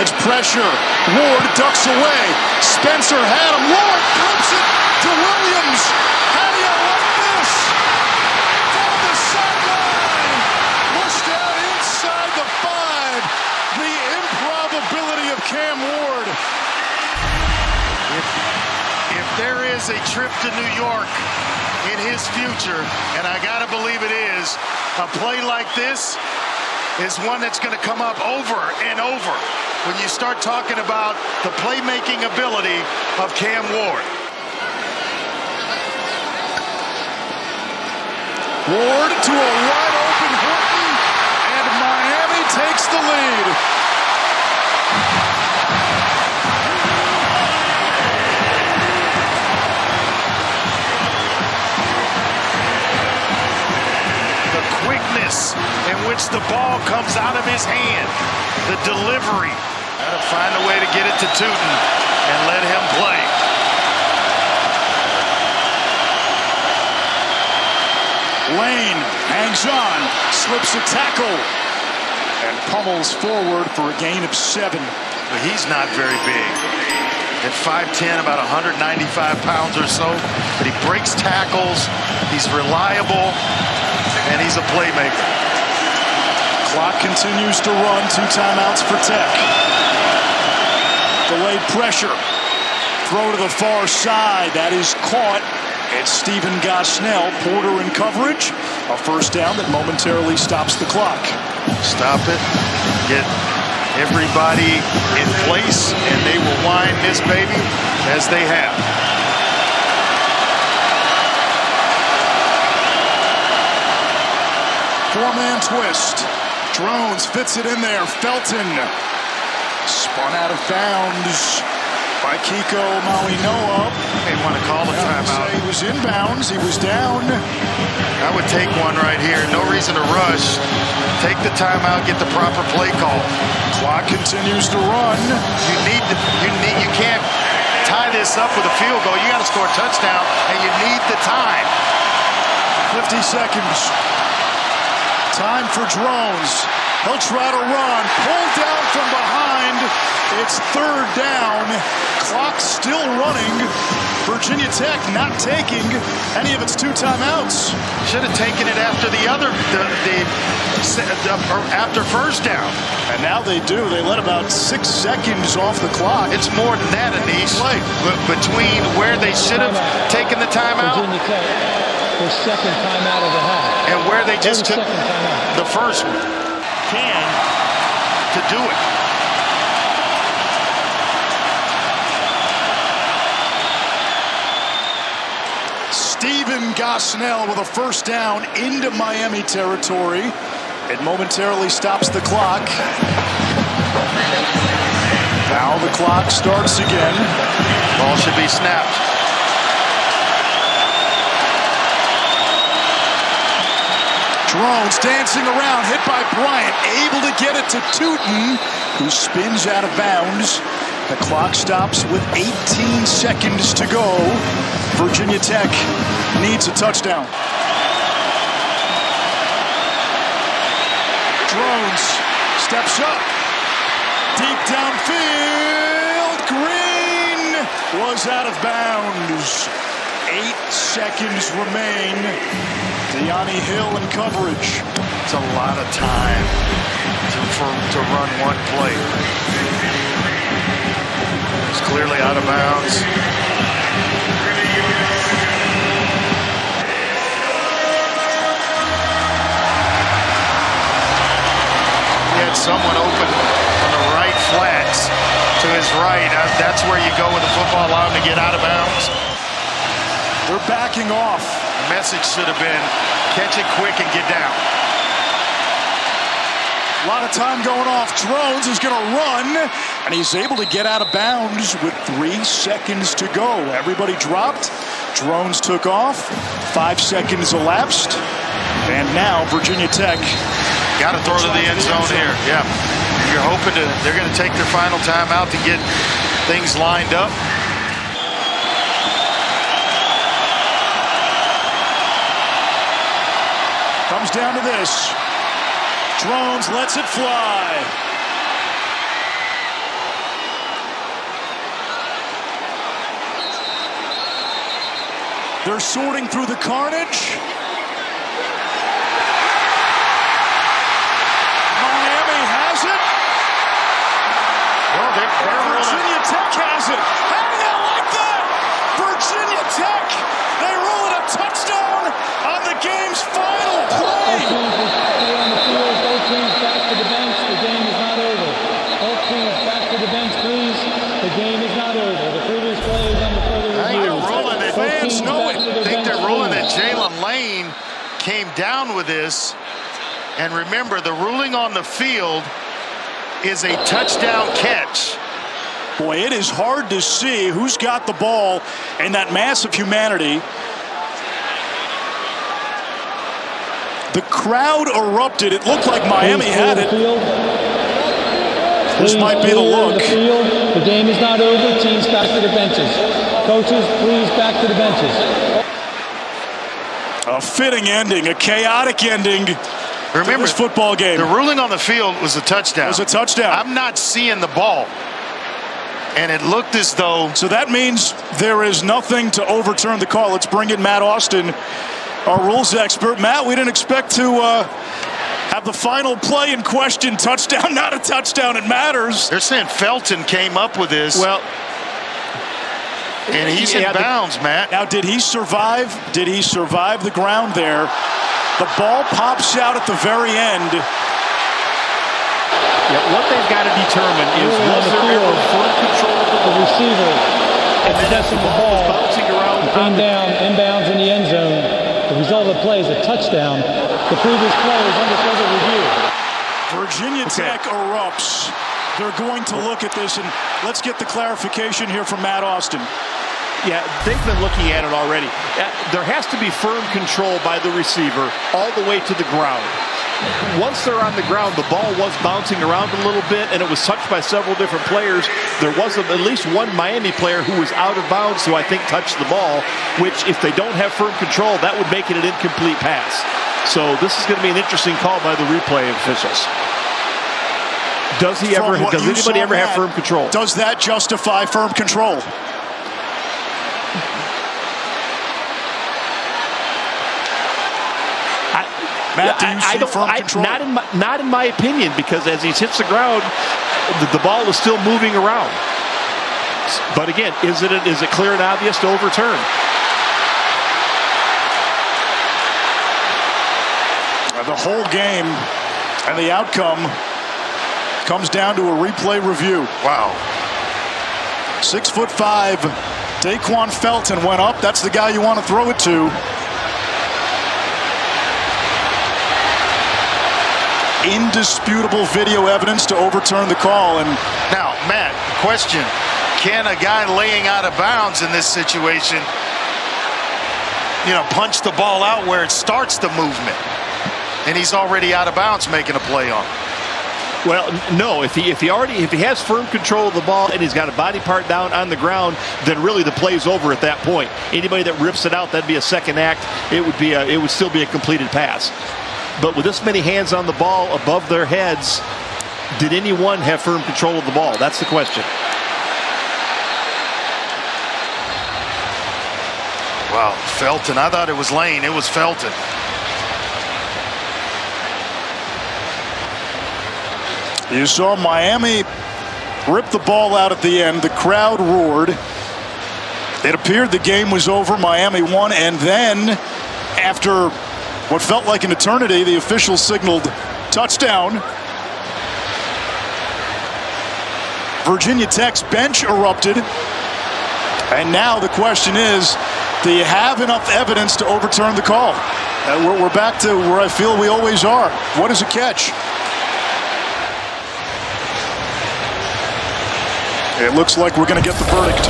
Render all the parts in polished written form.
Edge pressure. Ward ducks away. Spencer had him. Ward flips it to Williams. How do you like this? Down the sideline. Pushed out inside the 5. The improbability of Cam Ward. If there is a trip to New York in his future, and I gotta believe it is, a play like this is one that's going to come up over and over when you start talking about the playmaking ability of Cam Ward. Ward to a wide open Horton, and Miami takes the lead. Quickness in which the ball comes out of his hand, the delivery. Gotta find a way to get it to Tootin and let him play. Lane hangs on, slips a tackle, and pummels forward for a gain of 7. But he's not very big. At 5'10", about 195 pounds or so, but he breaks tackles, he's reliable, and he's a playmaker. Clock continues to run. 2 timeouts for Tech. Delayed pressure. Throw to the far side. That is caught. It's Stephen Gosnell. Porter in coverage. A first down that momentarily stops the clock. Stop it. Get everybody in place, and they will wind this baby as they have. Four-man twist. Drones fits it in there. Felton spun out of bounds by Kiko Mauinoa. They want to call a timeout. He was inbounds. He was down. I would take one right here. No reason to rush. Take the timeout. Get the proper play call. Clock continues to run. You can't tie this up with a field goal. You got to score a touchdown, and you need the time. 50 seconds. Time for Drones. He'll try to run. Pulled down from behind. It's 3rd down. Clock still running. Virginia Tech not taking any of its 2 timeouts. Should have taken it after after first down. And now they do. They let about 6 seconds off the clock. It's more than that, Anish. Between where they should have taken the timeout. Virginia Tech, their 2nd timeout of the half. And where they just took the first one. Can to do it. Stephen Gosnell with a first down into Miami territory. It momentarily stops the clock. Now the clock starts again. Ball should be snapped. Drones dancing around, hit by Bryant, able to get it to Tootin, who spins out of bounds. The clock stops with 18 seconds to go. Virginia Tech needs a touchdown. Drones steps up, deep downfield. Green was out of bounds. 8 seconds remain. Deani Hill in coverage. It's a lot of time to run one play. It's clearly out of bounds. He had someone open on the right flats to his right. That's where you go with the football, allow him to get out of bounds. They're backing off. The message should have been, catch it quick and get down. A lot of time going off. Drones is going to run, and he's able to get out of bounds with 3 seconds to go. Everybody dropped. Drones took off. 5 seconds elapsed. And now Virginia Tech. Got to throw to the end zone here. Yeah. You're hoping they're going to take their final timeout to get things lined up. Comes down to this. Drones lets it fly. They're sorting through the carnage. Miami has it. Well, Virginia Tech has it. How do you like that? Virginia Tech, they roll it a touchdown on the game's final play. Stay on the field. Both teams back to the bench. The game is not over. Both teams back to the bench, please. The game is not over. The previous play is under further review. I think they're ruling it. Fans know it. I think they're ruling that Jalen Lane came down with this. And remember, the ruling on the field is a touchdown catch. Boy, it is hard to see who's got the ball in that mass of humanity. The crowd erupted. It looked like Miami had it. This might be the look. The game is not over. Teams back to the benches. Coaches, please back to the benches. A fitting ending, a chaotic ending. Remember, this football game. The ruling on the field was a touchdown. It was a touchdown. I'm not seeing the ball. And it looked as though... So that means there is nothing to overturn the call. Let's bring in Matt Austin, our rules expert. Matt, we didn't expect to have the final play in question. Touchdown, not a touchdown. It matters. They're saying Felton came up with this. Well, and he's in bounds, Matt. Now, did he survive? Did he survive the ground there? The ball pops out at the very end. yeah, what they've got to determine is was there ever full control of The receiver possessing the ball bouncing around came down inbounds in the end zone. The result of the play is a touchdown. The previous play is under further review. Virginia Tech erupts. They're going to look at this, and let's get the clarification here from Matt Austin. Yeah, they've been looking at it already. There has to be firm control by the receiver all the way to the ground. Once they're on the ground, the ball was bouncing around a little bit, and it was touched by several different players. There was at least one Miami player who was out of bounds, who I think touched the ball, which if they don't have firm control, that would make it an incomplete pass. So this is going to be an interesting call by the replay officials. Does anybody ever have firm control? Does that justify firm control? Matt, do you see firm control? Not in my opinion, because as he hits the ground, the ball is still moving around. But again, is it clear and obvious to overturn? The whole game and the outcome comes down to a replay review. Wow. 6'5", Daquan Felton went up. That's the guy you want to throw it to. Indisputable video evidence to overturn the call. And now, Matt, question. Can a guy laying out of bounds in this situation, punch the ball out where it starts the movement? And he's already out of bounds making a play on it. Well, no. If he has firm control of the ball and he's got a body part down on the ground, then really the play's over at that point. Anybody that rips it out, that'd be a second act. It would still be a completed pass. But with this many hands on the ball above their heads, did anyone have firm control of the ball? That's the question. Wow, Felton. I thought it was Lane. It was Felton. You saw Miami rip the ball out at the end. The crowd roared. It appeared the game was over. Miami won. And then, after what felt like an eternity, the officials signaled touchdown. Virginia Tech's bench erupted. And now the question is, do you have enough evidence to overturn the call? We're back to where I feel we always are. What is a catch? It looks like we're going to get the verdict.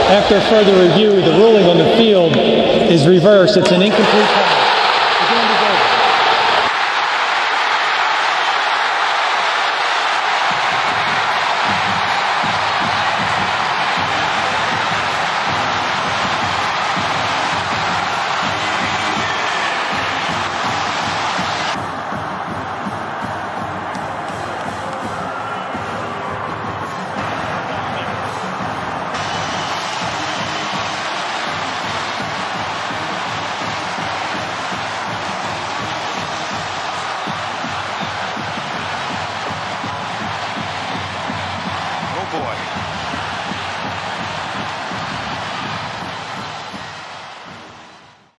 After further review, the ruling on the field is reversed. It's an incomplete pass.